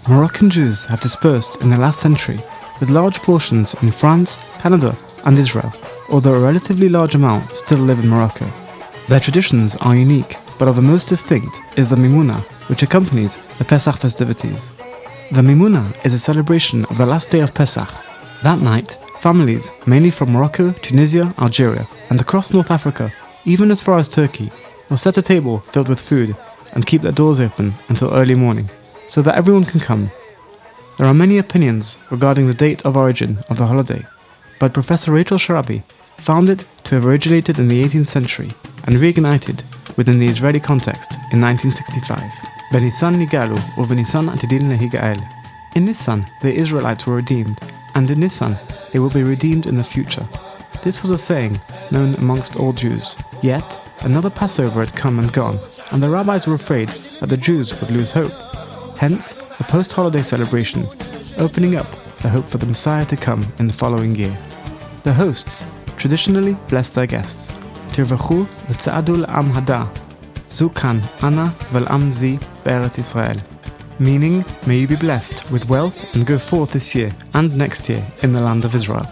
Moroccan Jews have dispersed in the last century, with large portions in France, Canada and Israel, although a relatively large amount still live in Morocco. Their traditions are unique, but of the most distinct is the Mimouna, which accompanies the Pesach festivities. The Mimouna is a celebration of the last day of Pesach. That night, families, mainly from Morocco, Tunisia, Algeria and across North Africa, even as far as Turkey, will set a table filled with food and keep their doors open until early morning, so that everyone can come. There are many opinions regarding the date of origin of the holiday, but Professor Rachel Sharabi found it to have originated in the 18th century and reignited within the Israeli context in 1965. Benisan Nigalu or Benisan Atidin Lehigael. In Nisan, the Israelites were redeemed, and in Nisan, they will be redeemed in the future. This was a saying known amongst all Jews. Yet, another Passover had come and gone, and the rabbis were afraid that the Jews would lose hope. Hence, the post-holiday celebration, opening up the hope for the Messiah to come in the following year. The hosts traditionally bless their guests. Tirvachu v'tza'adu l'am hada, zu kan ana v'l'am zi be'eretz Israel. Meaning, may you be blessed with wealth and go forth this year and next year in the land of Israel.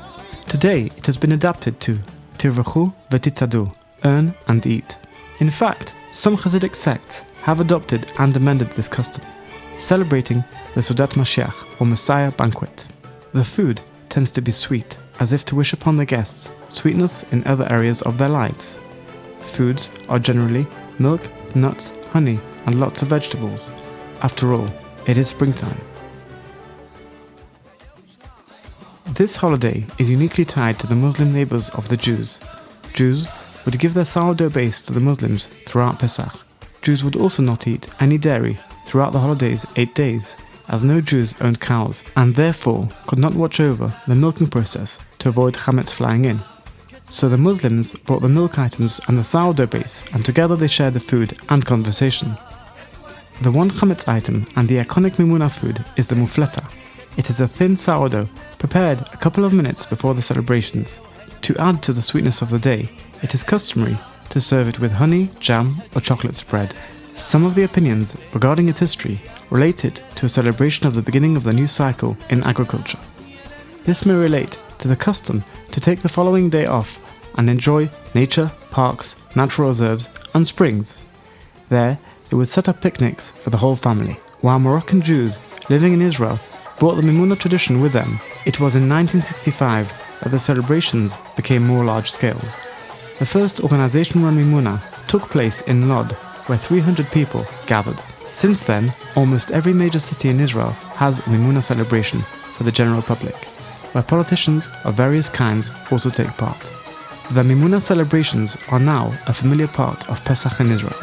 Today, it has been adapted to Tirvachu v'titzadu, earn and eat. In fact, some Hasidic sects have adopted and amended this custom, celebrating the Sudat Mashiach or Messiah banquet. The food tends to be sweet, as if to wish upon the guests sweetness in other areas of their lives. Foods are generally milk, nuts, honey, and lots of vegetables. After all, it is springtime. This holiday is uniquely tied to the Muslim neighbors of the Jews. Jews would give their sourdough base to the Muslims throughout Pesach. Jews would also not eat any dairy throughout the holiday's 8 days, as no Jews owned cows and therefore could not watch over the milking process to avoid chametz flying in. So the Muslims brought the milk items and the sourdough base, and together they shared the food and conversation. The one chametz item and the iconic Mimouna food is the mufleta. It is a thin sourdough prepared a couple of minutes before the celebrations. To add to the sweetness of the day, it is customary to serve it with honey, jam or chocolate spread. Some of the opinions regarding its history relate it to a celebration of the beginning of the new cycle in agriculture. This may relate to the custom to take the following day off and enjoy nature, parks, natural reserves and springs. There, they would set up picnics for the whole family. While Moroccan Jews living in Israel brought the Mimouna tradition with them, it was in 1965 that the celebrations became more large-scale. The first organization-run Mimouna took place in Lod, where 300 people gathered. Since then, almost every major city in Israel has a Mimouna celebration for the general public, where politicians of various kinds also take part. The Mimouna celebrations are now a familiar part of Pesach in Israel.